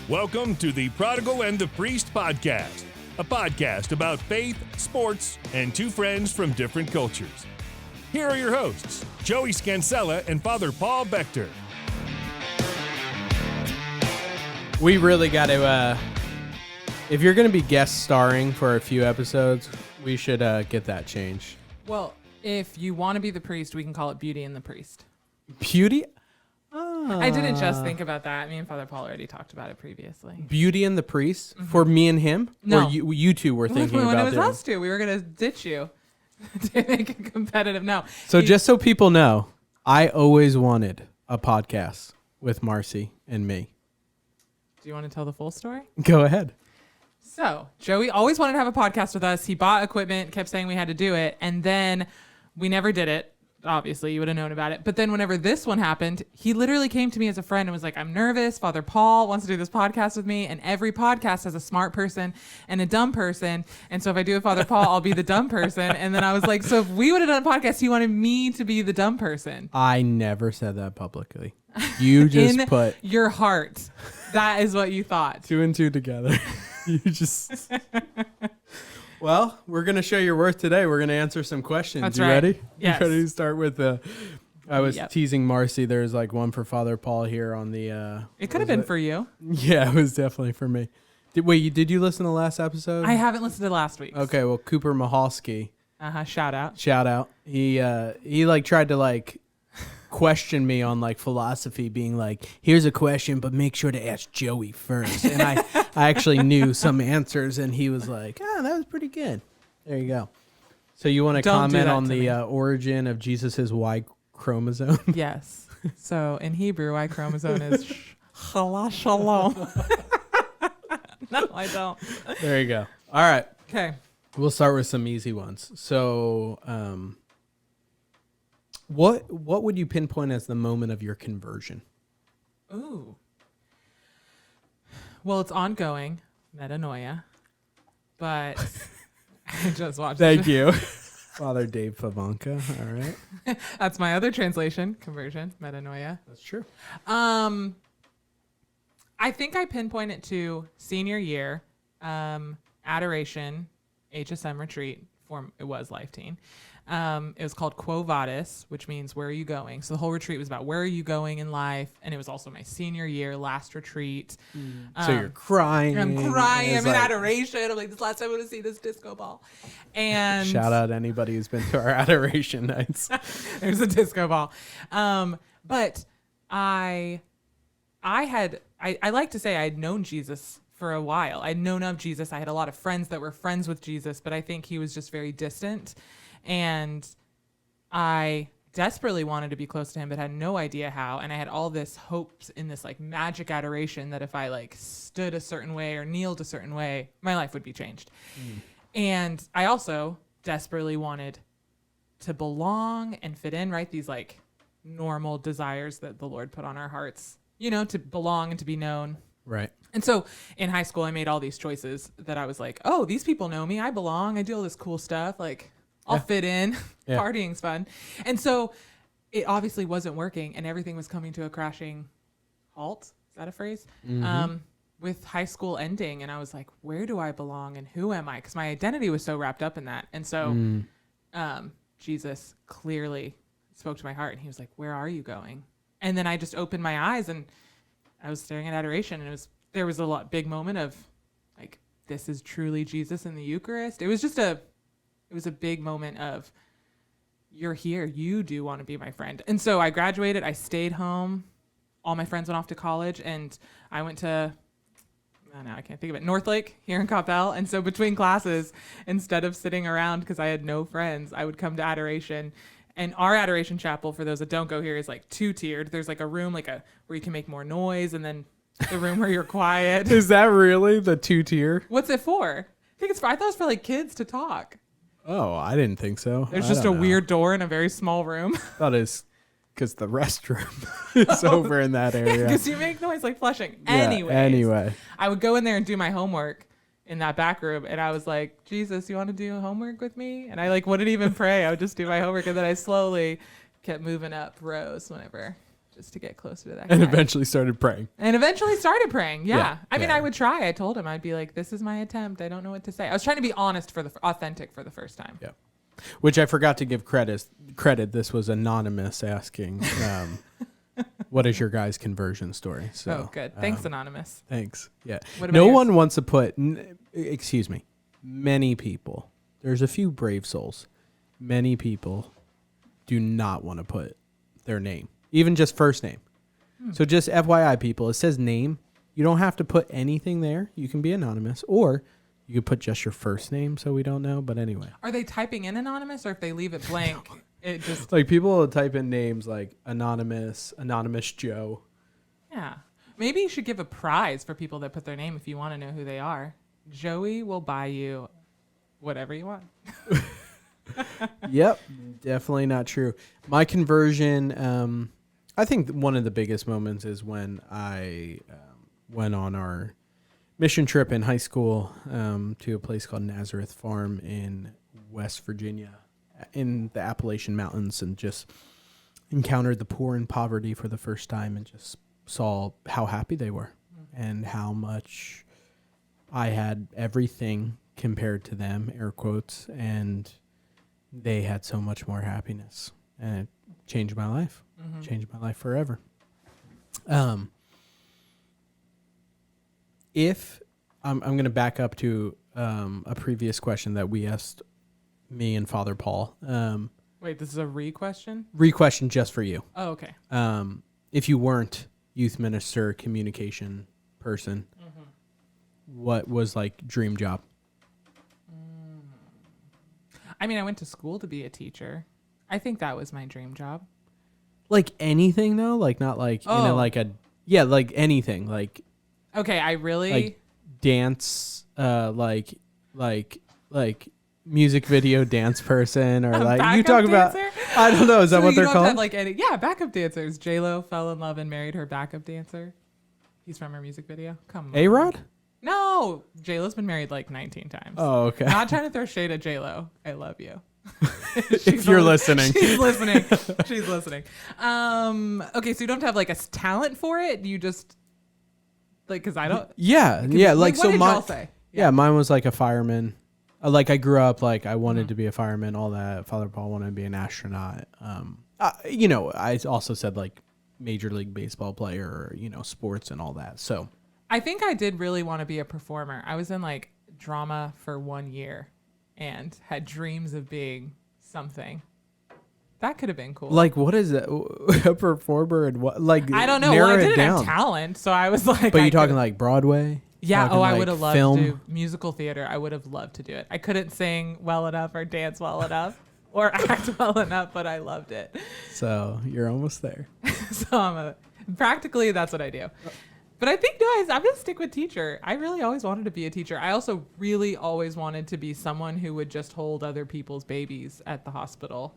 Welcome to the Prodigal and the Priest podcast, a podcast about faith, sports, and two friends from different cultures. Here are your hosts, Joey Scansella and Father Paul Bechter. We really got to, if you're going to be guest starring for a few episodes, we should get that changed. Well, if you want to be the priest, we can call it Beauty and the Priest. Beauty? I didn't just think about that. Me and Father Paul already talked about it previously. Beauty and the Priest? Mm-hmm. For me and him? No. Or you two were thinking about it? When it was us two, we were going to ditch you to make it competitive. No. So just so people know, I always wanted a podcast with Marcy and me. Do you want to tell the full story? Go ahead. So Joey always wanted to have a podcast with us. He bought equipment, kept saying we had to do it, and then we never did it. Obviously, you would have known about it. But then whenever this one happened, he literally came to me as a friend and was like, I'm nervous. Father Paul wants to do this podcast with me. And every podcast has a smart person and a dumb person. And so if I do a Father Paul, I'll be the dumb person. And then I was like, so if we would have done a podcast, he wanted me to be the dumb person. I never said that publicly. You just in put your heart. That is what you thought. Two and two together. You just... Well, we're going to show your worth today. We're going to answer some questions. That's you right. ready? Yes. You ready to start with I was Yep. teasing Marcy. There's like one for Father Paul here on the... It could have been for you. Yeah, it was definitely for me. Did you listen to the last episode? I haven't listened to last week's. Okay, well, Cooper Mahalski. Shout out. Shout out. He like tried to like question me on like philosophy, being like, here's a question, but make sure to ask Joey first. And I actually knew some answers, and he was like, that was pretty good. There you go. So you want to comment on the origin of Jesus's Y chromosome? Yes. So in Hebrew, Y chromosome is shalom. No, I don't. There you go. All right. Okay. We'll start with some easy ones. So, what would you pinpoint as the moment of your conversion? Ooh. Well, it's ongoing, metanoia, but I just watched it. Thank you. Father Dave Pavanka. All right. That's my other translation, conversion, metanoia. That's true. I think I pinpoint it to senior year, adoration, HSM retreat. It was Life Teen. It was called Quo Vadis, which means where are you going? So the whole retreat was about where are you going in life, and it was also my senior year last retreat. So you're crying. I'm crying. I'm in like, adoration. I'm like, this last time I want to see this disco ball. And shout out anybody who's been to our adoration nights. There's a disco ball. But I like to say I had known Jesus for a while. I'd known of Jesus. I had a lot of friends that were friends with Jesus, but I think he was just very distant. And I desperately wanted to be close to him, but had no idea how. And I had all this hopes in this like magic adoration that if I like stood a certain way or kneeled a certain way, my life would be changed. And I also desperately wanted to belong and fit in, right? These like normal desires that the Lord put on our hearts, to belong and to be known. Right. And so in high school, I made all these choices that I was like, oh, these people know me. I belong. I do all this cool stuff. Like, I'll fit in. Yeah. Partying's fun. And so it obviously wasn't working, and everything was coming to a crashing halt. Is that a phrase? Mm-hmm. With high school ending. And I was like, where do I belong and who am I? Because my identity was so wrapped up in that. And so Jesus clearly spoke to my heart, and he was like, where are you going? And then I just opened my eyes, and I was staring at adoration, and there was a big moment of like, this is truly Jesus in the Eucharist. It was a big moment of, you're here. You do want to be my friend. And so I graduated. I stayed home. All my friends went off to college, and I went to, I can't think of it, Northlake here in Coppell. And so between classes, instead of sitting around because I had no friends, I would come to adoration. And our adoration chapel, for those that don't go here, is like 2-tiered. There's like a room where you can make more noise, and then the room where you're quiet. Is that really the 2-tier? What's it for? I thought it was for like kids to talk. Oh, I didn't think so. There's just a weird door in a very small room. Thought it's because the restroom is over in that area. Because you make noise like flushing. Yeah, anyway. I would go in there and do my homework in that back room, and I was like, Jesus, you want to do homework with me? And I like wouldn't even pray. I would just do my homework, and then I slowly kept moving up rows whenever just to get closer to that And guy. eventually started praying. And eventually started praying. Yeah. Yeah, I mean, yeah. I would try. I told him, I'd be like, this is my attempt. I don't know what to say. I was trying to be honest authentic for the first time. Yeah. Which I forgot to give credit. This was anonymous asking, what is your guys' conversion story? So, Oh, good. Thanks, Anonymous. Thanks. Yeah. What about No yours? one wants to put, excuse me, many people, there's a few brave souls. Many people do not want to put their name, even just first name. So just FYI, people, it says name. You don't have to put anything there. You can be anonymous, or you could put just your first name so we don't know. But anyway. Are they typing in Anonymous, or if they leave it blank, it just... Like people will type in names like Anonymous Joe. Yeah. Maybe you should give a prize for people that put their name if you want to know who they are. Joey will buy you whatever you want. Yep, definitely not true. My conversion, I think one of the biggest moments is when I went on our mission trip in high school to a place called Nazareth Farm in West Virginia in the Appalachian Mountains, and just encountered the poor and poverty for the first time, and just saw how happy they were and how much I had everything compared to them, air quotes, and they had so much more happiness, and it changed my life. Changed my life forever. If I'm going to back up to a previous question that we asked me and Father Paul. Wait, this is a re-question? Re-question just for you. Oh, okay. If you weren't youth minister, communication person, what was like dream job? I mean, I went to school to be a teacher. I think that was my dream job. Like anything though, like not like like like anything, like Okay, I really... like dance, like music video dance person, or like you backup talk about. dancer? I don't know. Is that So what you they're don't called? have, like, any... Yeah, backup dancers. J-Lo fell in love and married her backup dancer. He's from her music video. Come on. A-Rod? No, J-Lo's been married like 19 times. Oh, okay. Not trying to throw shade at J-Lo. I love you. If you're listening. She's listening. She's listening. Okay, so you don't have to have like a talent for it. You just like, cause I don't. Yeah. Like what so did my y'all say? Yeah, mine was like a fireman. Like I grew up like I wanted to be a fireman. All that. Father Paul wanted to be an astronaut. I also said like Major League Baseball player, or sports and all that. So I think I did really want to be a performer. I was in like drama for 1 year and had dreams of being something. That could have been cool. like, what is it? A performer and what? Like I don't know. narrow Well, I it didn't down. have talent, so I was like. But I you're talking could've- like Broadway? Yeah. Talking Oh, I like would have loved film? to do musical theater. I would have loved to do it. I couldn't sing well enough or dance well enough or act well enough, but I loved it. So you're almost there. So practically that's what I do. But I think, guys, I'm going to stick with teacher. I really always wanted to be a teacher. I also really always wanted to be someone who would just hold other people's babies at the hospital.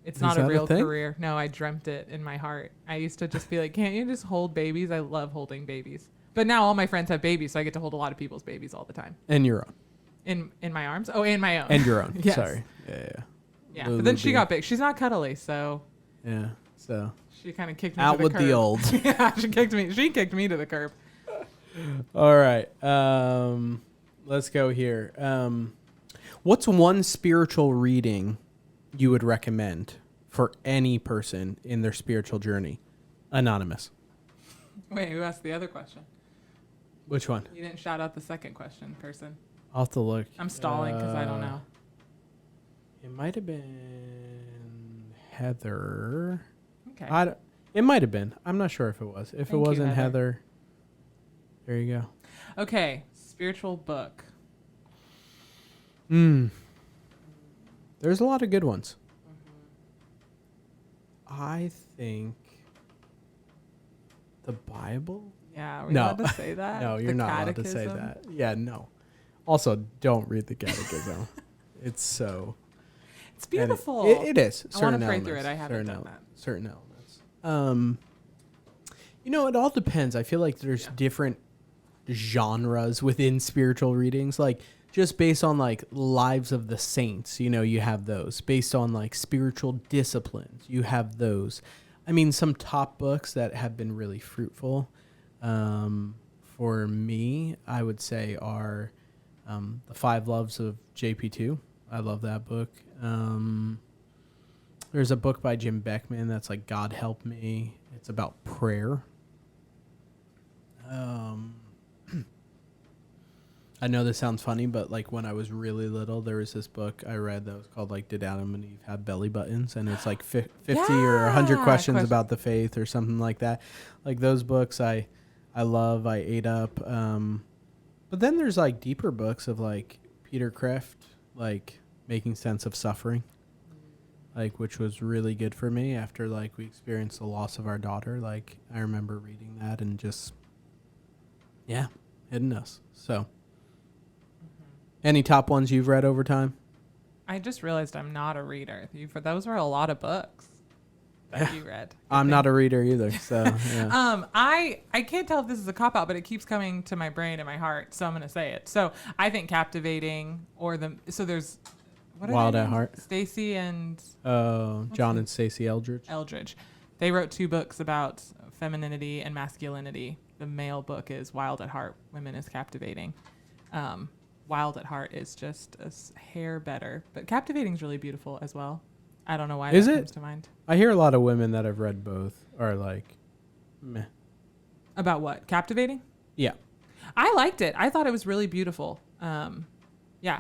It's not a that a real thing? career. No, I dreamt it in my heart. I used to just be like, can't you just hold babies? I love holding babies. But now all my friends have babies, so I get to hold a lot of people's babies all the time. And your own. In my arms? Oh, and my own. And your own. Yes. Sorry. Yeah. Yeah, Lulu but then she bean. got big. She's not cuddly, so Yeah. So she kind of kicked me out to the with curb. the old. Yeah, she kicked me. She kicked me to the curb. All right. Let's go here. What's one spiritual reading you would recommend for any person in their spiritual journey? Anonymous. Wait, who asked the other question? Which one? You didn't shout out the second question, person. I'll have to look. I'm stalling because I don't know. It might have been Heather. Okay. It might have been. I'm not sure if it was. If it Thank you, wasn't Heather. Heather, there you go. Okay. Spiritual book. There's a lot of good ones. I think the Bible. Yeah. Are we No. allowed to say that? No, you're The not allowed to say catechism? that. Yeah, no. Also, don't read the catechism. It's so. It's beautiful. It is. I want Certain to pray through elements, it. I haven't certain done that. Certain elements. It all depends. I feel like there's different genres within spiritual readings. Like just based on like lives of the saints, you have those. Based on like spiritual disciplines, you have those. I mean, some top books that have been really fruitful for me, I would say, are The Five Loves of JP2. I love that book. There's a book by Jim Beckman that's like God Help Me. It's about prayer. I know this sounds funny, but like when I was really little, there was this book I read that was called like Did Adam and Eve Have Belly Buttons? And it's like 50 or 100 questions about the faith or something like that. Like those books I love, I ate up. But then there's like deeper books of like Peter Kreeft, like Making Sense of Suffering, like which was really good for me after like we experienced the loss of our daughter. Like I remember reading that and just, yeah, hitting us. So. Any top ones you've read over time? I just realized I'm not a reader. Those were a lot of books that you read. I'm not a reader either. So yeah. I can't tell if this is a cop out, but it keeps coming to my brain and my heart, so I'm gonna say it. So I think Captivating there's Wild at Heart. Stacy and John and Stacey Eldridge. They wrote 2 books about femininity and masculinity. The male book is Wild at Heart. Women is Captivating. Wild at Heart is just a hair better, but Captivating is really beautiful as well. I don't know why that comes to mind. I hear a lot of women that have read both are like, meh. About what? Captivating? Yeah. I liked it. I thought it was really beautiful. Yeah.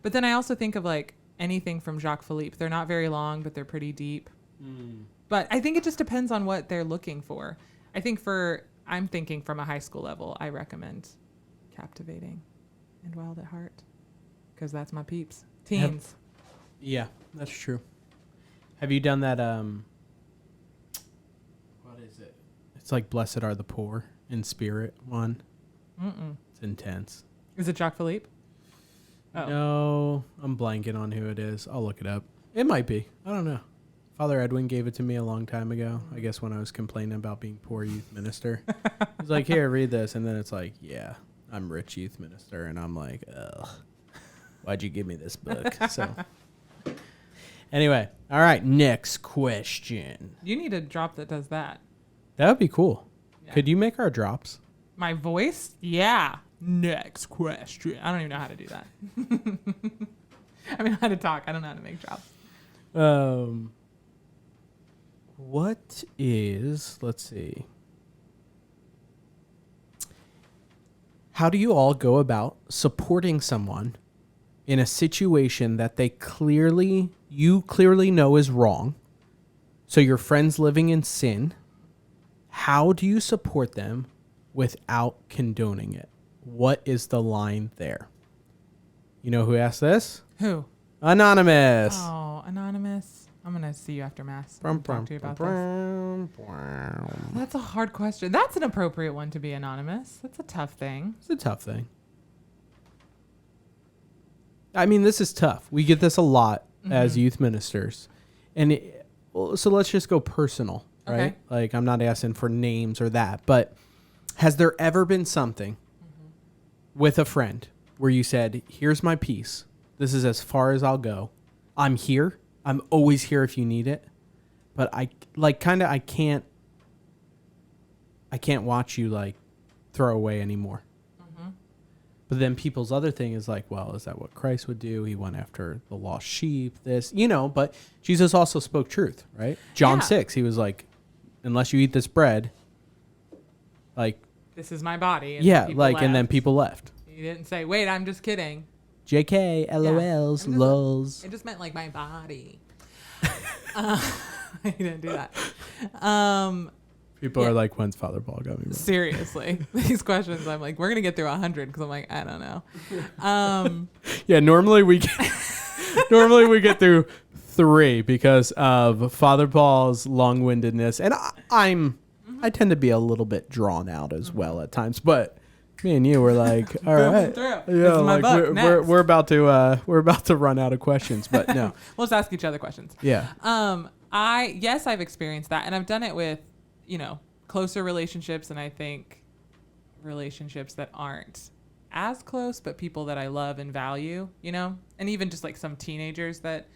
But then I also think of like anything from Jacques Philippe. They're not very long, but they're pretty deep. But I think it just depends on what they're looking for. I'm thinking from a high school level, I recommend Captivating and Wild at Heart, because that's my peeps. Teens. Yeah, that's true. Have you done that? What is it? It's like Blessed Are the Poor in Spirit one. It's intense. Is it Jacques Philippe? Oh. No, I'm blanking on who it is. I'll look it up. It might be. I don't know. Father Edwin gave it to me a long time ago. I guess when I was complaining about being poor youth minister. He's like, here, read this. And then it's like, yeah. I'm rich youth minister, and I'm like, ugh, why'd you give me this book? So, anyway, all right, next question. You need a drop that does that. That would be cool. Yeah. Could you make our drops? My voice? Yeah. Next question. I don't even know how to do that. I mean, how to talk. I don't know how to make drops. What is, let's see. How do you all go about supporting someone in a situation that you clearly know is wrong? So your friend's living in sin. How do you support them without condoning it? What is the line there? You know who asked this? Who? Anonymous. Oh, Anonymous. I'm going to see you after Mass and talk to you about this. That's a hard question. That's an appropriate one to be anonymous. That's a tough thing. It's a tough thing. I mean, this is tough. We get this a lot as youth ministers. And so let's just go personal, right? Okay. Like, I'm not asking for names or that, but has there ever been something with a friend where you said, here's my piece. This is as far as I'll go. I'm here. I'm always here if you need it. But I can't watch you like throw away anymore. But then people's other thing is like, well, is that what Christ would do? He went after the lost sheep, but Jesus also spoke truth, right? John 6, he was like, unless you eat this bread, like, this is my body. And and then people left. He didn't say, wait, I'm just kidding. JK, LOLs, lols. It just meant like my body. He didn't do that. People are like, when's Father Paul got me wrong? Seriously. These questions, I'm like, we're going to get through 100 because I'm like, I don't know. Yeah, normally we get through 3 because of Father Paul's long-windedness. And I tend to be a little bit drawn out as well at times. But me and you were like, all right. Yeah, like we're about to run out of questions, but no. We'll just ask each other questions. Yeah. I've experienced that, and I've done it with, closer relationships, and I think relationships that aren't as close, but people that I love and value, and even just like some teenagers that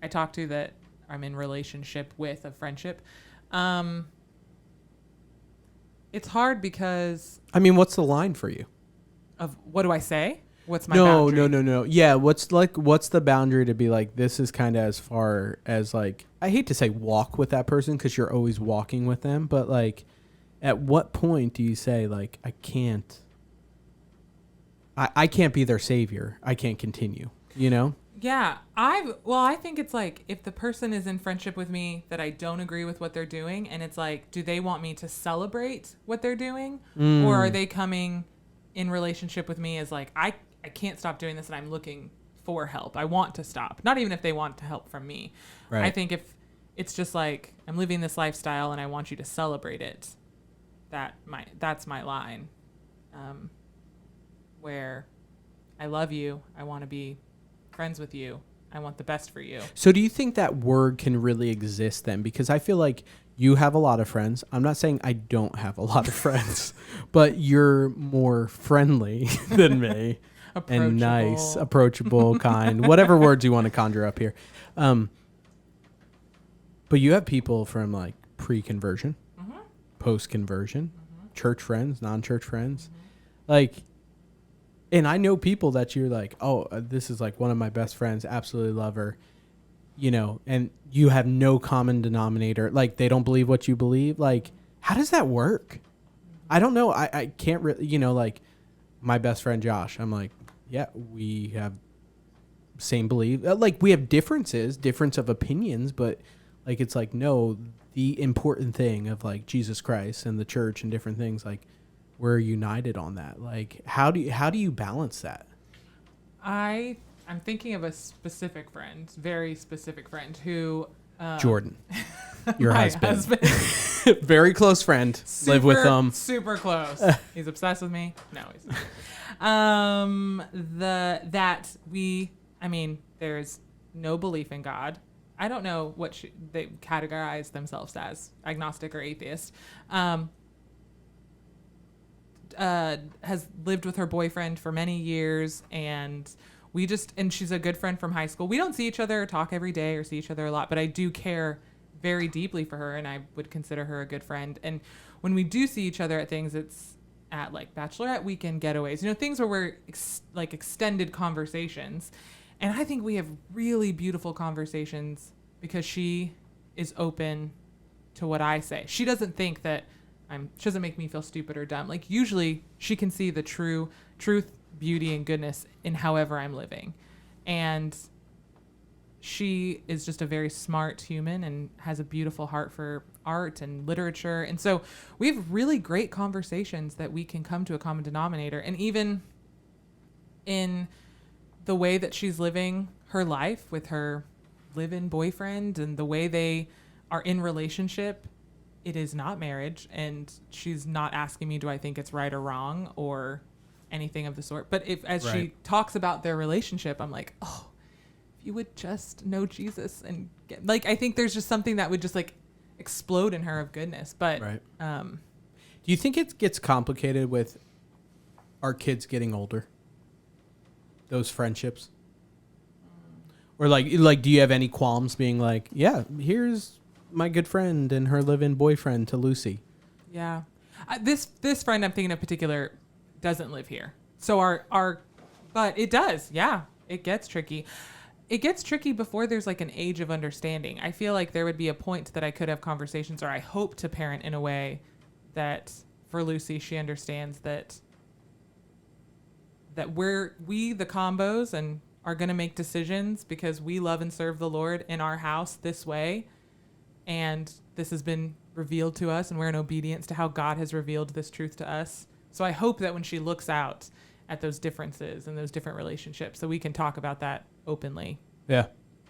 I talk to that I'm in relationship with, a friendship. It's hard because I mean, what's the line for you? of what do I say? What's my boundary? No. Yeah, what's the boundary to be like, this is kind of as far as like, I hate to say walk with that person because you're always walking with them, but like, at what point do you say like, I can't be their savior. I can't continue, you know? Yeah, I think it's like if the person is in friendship with me that I don't agree with what they're doing, and it's like, do they want me to celebrate what they're doing, or are they coming in relationship with me as like, I can't stop doing this and I'm looking for help. I want to stop. Not even if they want to help from me. Right. I think if it's just like, I'm living this lifestyle and I want you to celebrate it, that's my line. Where I love you, I want to be friends with you, I want the best for you. So do you think that word can really exist then? Because I feel like you have a lot of friends. I'm not saying I don't have a lot of friends, but you're more friendly than me. And nice, approachable, kind, whatever words you want to conjure up here. But you have people from like pre-conversion, post-conversion, church friends, non-church friends. Like, and I know people that you're like, oh, this is like one of my best friends, absolutely love her, you know, and you have no common denominator. Like, they don't believe what you believe. Like, how does that work? I don't know. I can't really, you know, like my best friend Josh, I'm like, yeah, we have same belief. Like, we have difference of opinions, but like, it's like, no, the important thing of like Jesus Christ and the church and different things, like, we're united on that. Like, how do you balance that? I'm thinking of a specific friend, very specific friend who Jordan, your my husband. Very close friend. Live with them. Super close. He's obsessed with me. No, he's not. There's no belief in God. I don't know what they categorize themselves as, agnostic or atheist. Has lived with her boyfriend for many years, and she's a good friend from high school. We don't see each other or talk every day or see each other a lot, but I do care very deeply for her, and I would consider her a good friend. And when we do see each other at things, it's at like bachelorette weekend getaways, you know, things where we're like extended conversations. And I think we have really beautiful conversations because she is open to what I say. She doesn't think that she doesn't make me feel stupid or dumb. Like, usually she can see the truth, beauty, and goodness in however I'm living. And she is just a very smart human and has a beautiful heart for art and literature. And so we have really great conversations that we can come to a common denominator. And even in the way that she's living her life with her live-in boyfriend and the way they are in relationship, it is not marriage, and she's not asking me, do I think it's right or wrong or anything of the sort. But as she talks about their relationship, I'm like, oh, if you would just know Jesus and get, like, I think there's just something that would just like explode in her of goodness. But do you think it gets complicated with our kids getting older? Those friendships? Or like, do you have any qualms being like, yeah, here's my good friend and her live-in boyfriend to Lucy? Yeah. This friend I'm thinking of particular doesn't live here. So but it does. Yeah. It gets tricky. It gets tricky before there's like an age of understanding. I feel like there would be a point that I could have conversations, or I hope to parent in a way that for Lucy, she understands that we the combos and are going to make decisions because we love and serve the Lord in our house this way. And this has been revealed to us, and we're in obedience to how God has revealed this truth to us. So I hope that when she looks out at those differences and those different relationships, that we can talk about that openly. Yeah.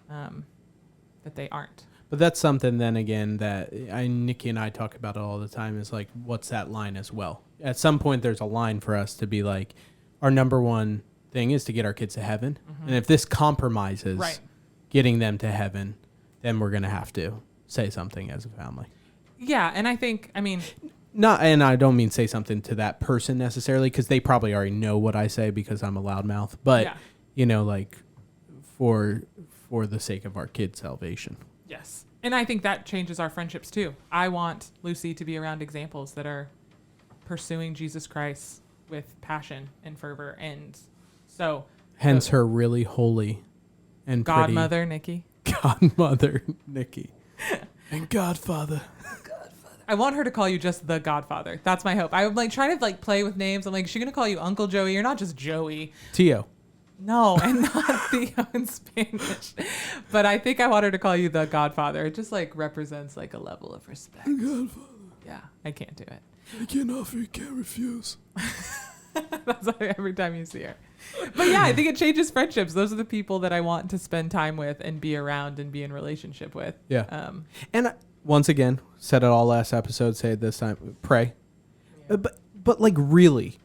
That they aren't. But that's something then again that Nikki and I talk about it all the time, is like, what's that line as well? At some point there's a line for us to be like, our number one thing is to get our kids to heaven. Mm-hmm. And if this compromises getting them to heaven, then we're going to have to say something as a family. Yeah. And I think, and I don't mean say something to that person necessarily, because they probably already know what I say because I'm a loudmouth. But, you know, like for the sake of our kids' salvation. Yes. And I think that changes our friendships too. I want Lucy to be around examples that are pursuing Jesus Christ with passion and fervor. And so Hence her really holy and godmother, Nikki. Godmother, Nikki. And Godfather. I want her to call you just the Godfather. That's my hope. I'm like trying to like play with names. I'm like, is she gonna call you Uncle Joey? You're not just Joey. Tio. No, and not Theo in Spanish. But I think I want her to call you the Godfather. It just like represents like a level of respect. Godfather. Yeah, I can't do it. I can't offer, you can't refuse. That's like every time you see her. But yeah, I think it changes friendships. Those are the people that I want to spend time with and be around and be in relationship with. Yeah. And once again, said it all last episode, say it this time, pray. Yeah. But like really,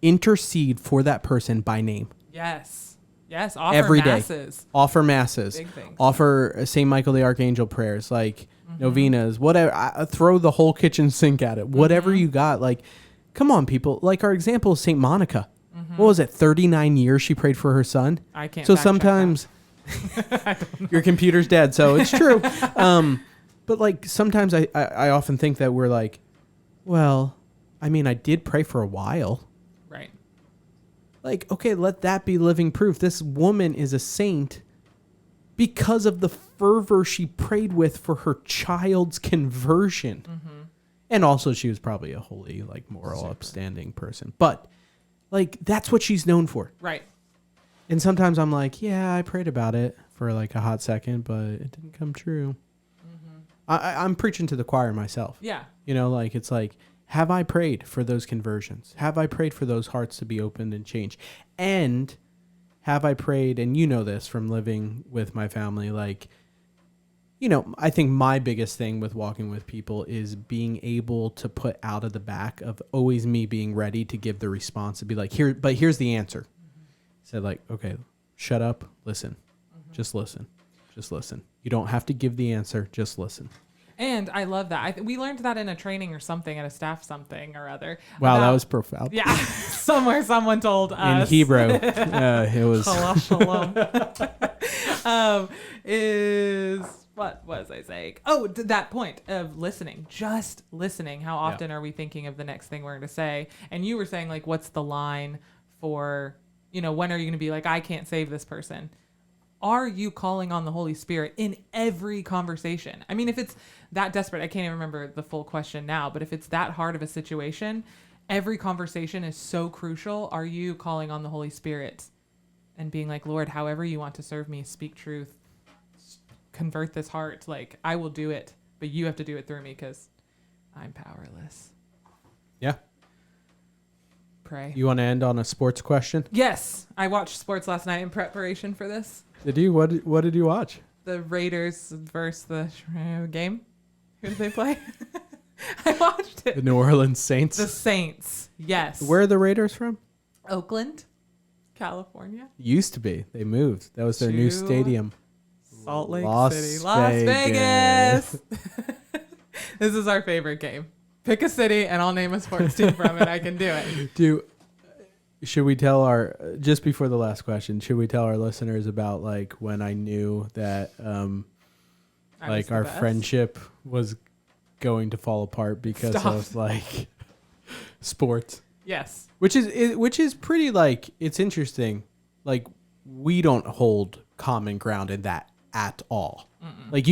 intercede for that person by name. Yes. Yes. Offer every masses. Day. Offer masses. Big things. Offer St. Michael the Archangel prayers, like novenas, whatever. Throw the whole kitchen sink at it. Whatever you got. Like, come on, people. Like our example is St. Monica. What was it? 39 years she prayed for her son. I can't. So sometimes your computer's dead. So it's true. But like sometimes I often think that we're like, well, I mean, I did pray for a while. Right. Like, okay, let that be living proof. This woman is a saint because of the fervor she prayed with for her child's conversion. And also she was probably a holy, like moral, upstanding person. But like, that's what she's known for. Right. And sometimes I'm like, yeah, I prayed about it for like a hot second, but it didn't come true. I'm preaching to the choir myself. Yeah. You know, like, it's like, have I prayed for those conversions? Have I prayed for those hearts to be opened and changed? And have I prayed, and you know this from living with my family, like, you know, I think my biggest thing with walking with people is being able to put out of the back of always me being ready to give the response, to be like, here's the answer. Said like, okay, shut up, listen. Just listen. Just listen. You don't have to give the answer, just listen. And I love that. We learned that in a training or something, at a staff something or other. Wow, that was profound. Yeah, somewhere someone told us. In Hebrew, it was. Shalom, shalom. What was I saying? Oh, that point of listening, just listening. How often are we thinking of the next thing we're going to say? And you were saying, like, what's the line for, you know, when are you going to be like, I can't save this person? Are you calling on the Holy Spirit in every conversation? I mean, if it's that desperate, I can't even remember the full question now, but if it's that hard of a situation, every conversation is so crucial. Are you calling on the Holy Spirit and being like, Lord, however you want to serve me, speak truth, convert this heart. Like, I will do it, but you have to do it through me because I'm powerless. Yeah. Pray. You want to end on a sports question? Yes. I watched sports last night in preparation for this. Did you? What did you watch? The Raiders versus the game. Who did they play? I watched it. The New Orleans Saints. The Saints. Yes. Where are the Raiders from? Oakland, California. Used to be. They moved. That was their new stadium. Salt Lake Las City. Las Vegas. This is our favorite game. Pick a city and I'll name a sports team from it. I can do it. Should we tell just before the last question, should we tell our listeners about like when I knew that like our friendship was going to fall apart because of like sports? Yes. Which is pretty, like, it's interesting. Like, we don't hold common ground in that at all. Mm-mm. Like,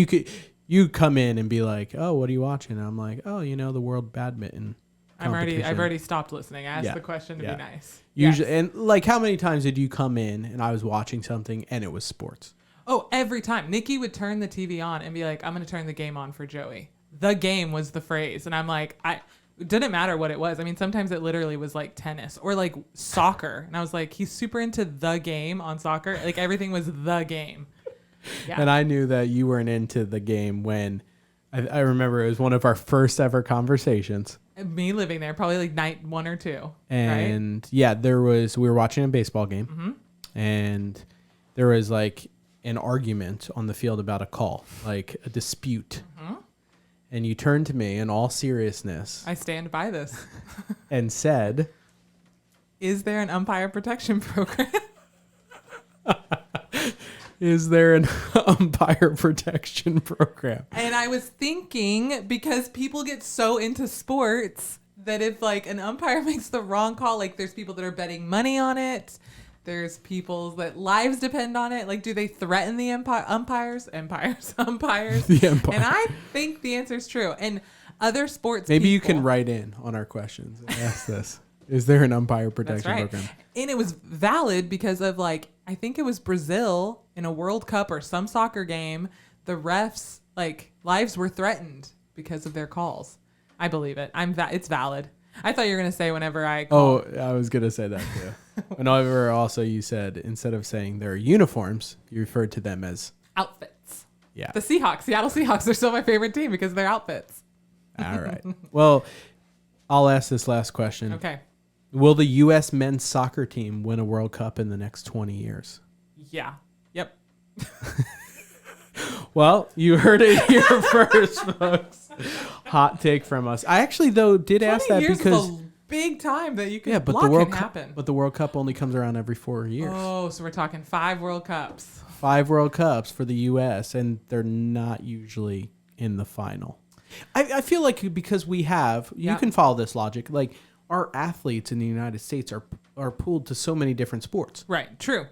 you come in and be like, oh, what are you watching? And I'm like, oh, you know, the World Badminton I've already stopped listening. I asked the question to be nice. Usually, yes. And like, how many times did you come in and I was watching something and it was sports? Oh, every time. Nikki would turn the TV on and be like, I'm going to turn the game on for Joey. The game was the phrase. And I'm like, it didn't matter what it was. I mean, sometimes it literally was like tennis or like soccer. And I was like, he's super into the game on soccer. Like, everything was the game. Yeah. And I knew that you weren't into the game when I remember it was one of our first ever conversations. Me living there, probably like night 1 or 2. And right? yeah, we were watching a baseball game and there was like an argument on the field about a call, like a dispute. And you turned to me in all seriousness. I stand by this. And said, is there an umpire protection program? Is there an umpire protection program? And I was thinking, because people get so into sports that if like an umpire makes the wrong call, like there's people that are betting money on it. There's people that lives depend on it. Like, do they threaten the umpires? The umpire. And I think the answer is true. And other sports Maybe you people, can write in on our questions and ask this. Is there an umpire protection right. program? And it was valid because of like, I think it was Brazil in a World Cup or some soccer game. The refs, like, lives were threatened because of their calls. I believe it. It's valid. I thought you were going to say whenever I call. Oh, I was going to say that too. Whenever also you said, instead of saying their uniforms, you referred to them as outfits. Yeah. The Seattle Seahawks are still my favorite team because of their outfits. All right. Well, I'll ask this last question. Okay. Will the U.S. men's soccer team win a World Cup in the next 20 years? Yeah. Yep. Well, you heard it here first, folks. Hot take from us. I actually, though, did ask that because... Is a big time that you can but block the World can Cup, happen. but the World Cup only comes around every 4 years. Oh, so we're talking 5 World Cups. 5 World Cups for the U.S., and they're not usually in the final. I feel like because we have... You can follow this logic. Like, our athletes in the United States are pooled to so many different sports. Right. True.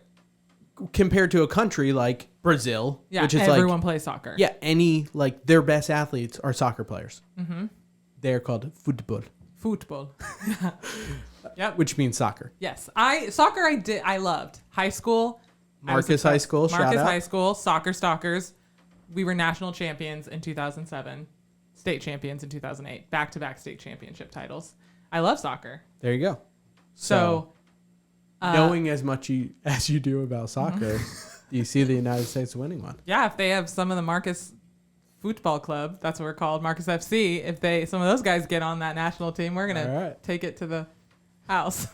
Compared to a country like Brazil, which is everyone plays soccer. Yeah, their best athletes are soccer players. Mm-hmm. They're called football. Yep. Which means soccer. Yes. I loved. High school. Marcus High School. Marcus High School. Soccer Stalkers. We were national champions in 2007. State champions in 2008. Back-to-back state championship titles. I love soccer. There you go. So knowing as much as you do about soccer, do you see the United States winning one? Yeah, if they have some of the Marcus Football Club, that's what we're called, Marcus FC, if some of those guys get on that national team, we're going to take it to the house.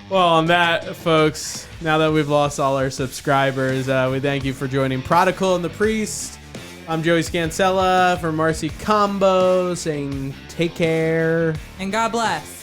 Well, on that, folks, now that we've lost all our subscribers, we thank you for joining Prodigal and the Priest. I'm Joey Scansella from Marcy Combo saying take care. And God bless.